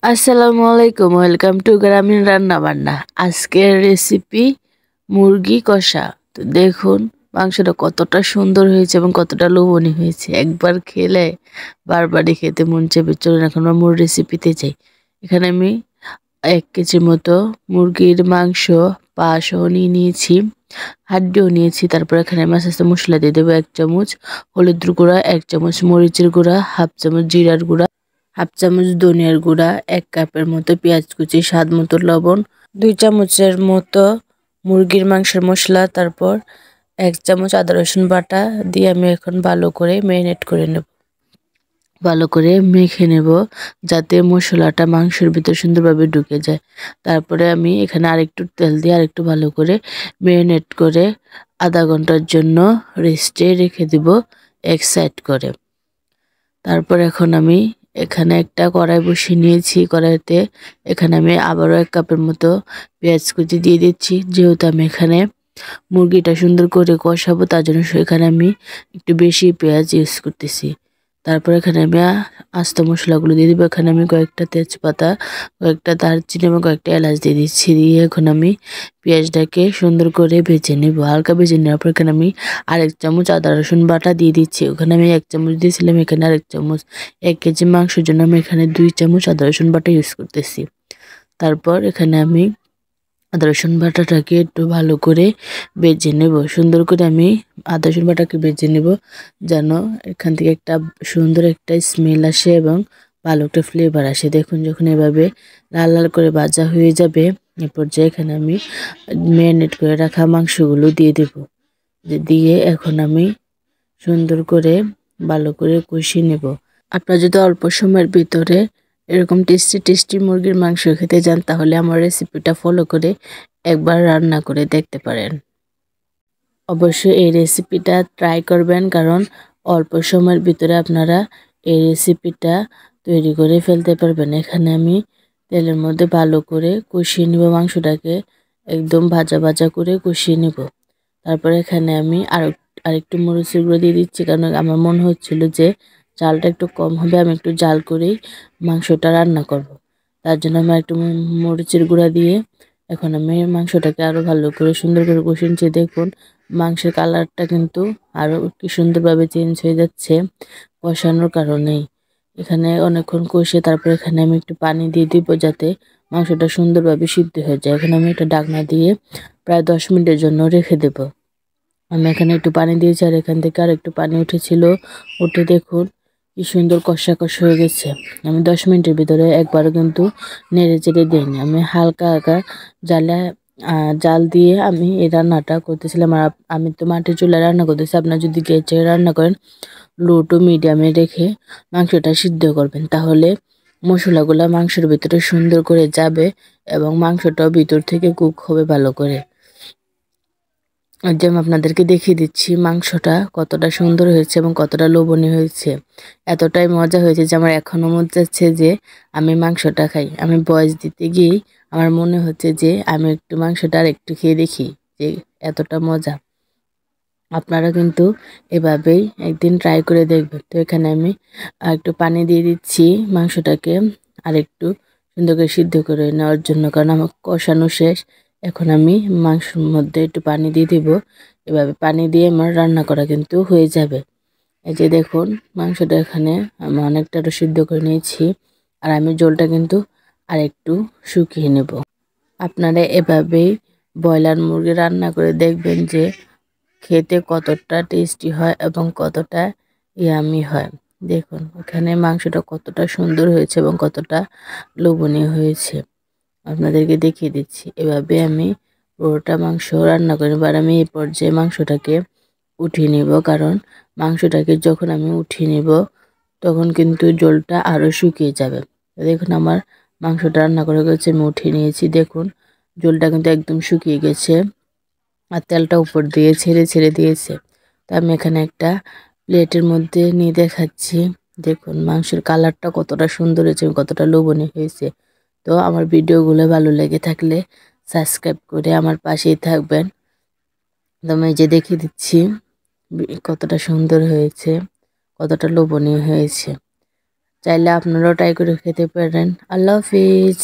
আসসালামু আলাইকুম, welcome to গ্রামীণ রান্না বান্না। আজকের রেসিপি মুরগি কষা। তো দেখুন মাংসটা কতটা সুন্দর হয়েছে এবং কতটা লোভনীয় হয়েছে। একবার খেলে বারবারই খেতে মন চাইবে। চলুন এখন আমরা মূল রেসিপিতে যাই। এখানে আমি 1 কেজির মতো মুরগির মাংস পা সহ নিয়ে নিয়েছি, হাড্ডিও নিয়েছি। তারপর এখানে আমি আস্তে আস্তে মশলা দিয়ে দেবো। 1 চামচ হলুদের গুঁড়া, 1 চামচ মরিচের গুঁড়া, 1/2 চামচ জিরার গুঁড়া, 1/2 চামচ ধনিয়ার গুঁড়া, 1 কাপের মতো পেঁয়াজ কুচি, স্বাদ মতো লবণ, 2 চামচের মতো মুরগির মাংসের মশলা, তারপর 1 চামচ আদা রসুন বাটা দিয়ে আমি এখন ভালো করে ম্যারিনেট করে নেব। ভালো করে মেখে নেব যাতে মশলাটা মাংসের ভিতর সুন্দরভাবে ঢুকে যায়। তারপরে আমি এখানে আরেকটু তেল দিয়ে আরেকটু ভালো করে ম্যারিনেট করে আধা ঘন্টার জন্য রেস্টে রেখে দিব এক সাইড করে। তারপর এখন আমি এখানে একটা কড়াই বসিয়ে নিয়েছি। কড়াইতে এখানে আমি আবারও 1 কাপের মতো পেঁয়াজ কুচি দিয়ে দিচ্ছি। যেহেতু আমি এখানে মুরগিটা সুন্দর করে কষাবো তার জন্য এখানে আমি একটু বেশি পেঁয়াজ ইউজ করতেছি। তারপর এখানে আমি আস্ত মশলাগুলো দিয়ে দিব। এখানে আমি কয়েকটা তেজপাতা, কয়েকটা দারচিনি এবং কয়েকটা এলাচ দিয়ে দিচ্ছি। দিয়ে এখন আমি পেঁয়াজটাকে সুন্দর করে ভেজে নেব। হালকা ভেজে নেওয়ার পর এখানে আমি 1 চামচ আদা রসুন বাটা দিয়ে দিচ্ছি। ওখানে আমি 1 চামচ দিয়েছিলাম, এখানে 1 চামচ। 1 কেজি মাংসের জন্য আমি এখানে 2 চামচ আদা রসুন বাটা ইউজ করতেছি। তারপর এখানে আমি আদা রসুন বাটাটাকে একটু ভালো করে ভেজে নেব। সুন্দর করে আমি আদা রসুন বাটাকে ভেজে নেব যেন এখান থেকে একটা সুন্দর একটা স্মেল আসে এবং ভালো একটা ফ্লেভার আসে। দেখুন যখন এভাবে লাল লাল করে ভাজা হয়ে যাবে এ পর্যায়ে এখানে আমি ম্যারিনেট করে রাখা মাংসগুলো দিয়ে দেব। দিয়ে এখন আমি সুন্দর করে ভালো করে কষিয়ে নেব। আপনারা যদি অল্প সময়ের ভিতরে এরকম টেস্টি টেস্টি মুরগির মাংস খেতে চান তাহলে আমার রেসিপিটা ফলো করে একবার রান্না করে দেখতে পারেন। অবশ্যই এই রেসিপিটা ট্রাই করবেন, কারণ অল্প সময়ের ভিতরে আপনারা এই রেসিপিটা তৈরি করে ফেলতে পারবেন। এখানে আমি তেলের মধ্যে ভালো করে কষিয়ে নিব, মাংসটাকে একদম ভাজা ভাজা করে কষিয়ে নিব। তারপরে এখানে আমি আরেকটু মরিচের গুঁড়ো দিয়ে দিচ্ছি, কারণ আমার মনে হচ্ছিল যে ঝালটা একটু কম হবে, আমি একটু ঝাল করেই মাংসটা রান্না করব। তার জন্য আমি একটু মরিচের গুঁড়া দিয়ে এখন আমি মাংসটাকে আরও ভালো করে সুন্দর করে কষিয়ে নিচ্ছি। দেখুন মাংসের কালারটা কিন্তু আরও কি সুন্দরভাবে চেঞ্জ হয়ে যাচ্ছে কষানোর কারণেই। এখানে অনেকক্ষণ কষে তারপর এখানে আমি একটু পানি দিয়ে দিব যাতে মাংসটা সুন্দরভাবে সিদ্ধ হয়ে যায়। এখানে আমি একটা ঢাকনা দিয়ে প্রায় 10 মিনিটের জন্য রেখে দেব। আমি এখানে একটু পানি দিয়েছি আর এখান থেকে আর একটু পানি উঠেছিল। উঠে দেখুন কি সুন্দর কষা কষা হয়ে গেছে। আমি 10 মিনিটের ভিতরে একবারও কিন্তু নেড়ে চেড়ে দিইনি। আমি হালকা হালকা জালে জাল দিয়ে আমি এই রান্নাটা করতেছিলাম। আর আমি তো মাটির চুলায় রান্না করতেছি। আপনারা যদি গ্যাসে রান্না করেন লো টু মিডিয়ামে রেখে মাংসটা সিদ্ধ করবেন, তাহলে মশলাগুলো মাংসের ভিতরে সুন্দর করে যাবে এবং মাংসটাও ভিতর থেকে কুক হবে ভালো করে। যে আমি আপনাদেরকে দেখিয়ে দিচ্ছি মাংসটা কতটা সুন্দর হয়েছে এবং কতটা লোভনীয় হয়েছে। এতটাই মজা হয়েছে যে আমার এখনও মনে যাচ্ছে যে আমি মাংসটা খাই। আমি ভয়েস দিতে গিয়েই আমার মনে হচ্ছে যে আমি একটু মাংসটা আর একটু খেয়ে দেখি, যে এতটা মজা। আপনারা কিন্তু এভাবেই একদিন ট্রাই করে দেখবেন। তো এখানে আমি একটু পানি দিয়ে দিচ্ছি মাংসটাকে আর একটু সুন্দর করে সিদ্ধ করে নেওয়ার জন্য, কারণ আমার কষানো শেষ। এখন আমি মাংসের মধ্যে একটু পানি দিয়ে দিব। এভাবে পানি দিয়ে আমার রান্না করা কিন্তু হয়ে যাবে। এই যে দেখুন মাংসটা এখানে আমি অনেকটা সিদ্ধ করে নিয়েছি আর আমি ঝোলটা কিন্তু আর একটু শুকিয়ে নেব। আপনারা এভাবেই ব্রয়লার মুরগি রান্না করে দেখবেন যে খেতে কতটা টেস্টি হয় এবং কতটা ইয়ামি হয়। দেখুন এখানে মাংসটা কতটা সুন্দর হয়েছে এবং কতটা লোভনীয় হয়েছে। আপনাদেরকে দেখিয়ে দিচ্ছি এভাবে আমি পুরোটা মাংস রান্না করি। এবার আমি এই পর্যায়ে মাংসটাকে উঠিয়ে নিব, কারণ মাংসটাকে যখন আমি উঠিয়ে নিব তখন কিন্তু ঝোলটা আরও শুকিয়ে যাবে। দেখুন আমার মাংসটা রান্না করে গেছে, আমি উঠিয়ে নিয়েছি। দেখুন ঝোলটা কিন্তু একদম শুকিয়ে গেছে আর তেলটা উপর দিয়ে ছেড়ে ছেড়ে দিয়েছে। তো আমি এখানে একটা প্লেটের মধ্যে নিয়ে দেখাচ্ছি। দেখুন মাংসের কালারটা কতটা সুন্দর হয়েছে এবং কতটা লোভনীয় হয়েছে। তো আমার ভিডিওগুলো ভালো লেগে থাকলে সাবস্ক্রাইব করে আমার পাশেই থাকবেন। তো আমি এই যে দেখিয়ে দিচ্ছি কতটা সুন্দর হয়েছে, কতটা লোভনীয় হয়েছে। চাইলে আপনারাও ট্রাই করে খেতে পারেন। আল্লাহ হাফিজ।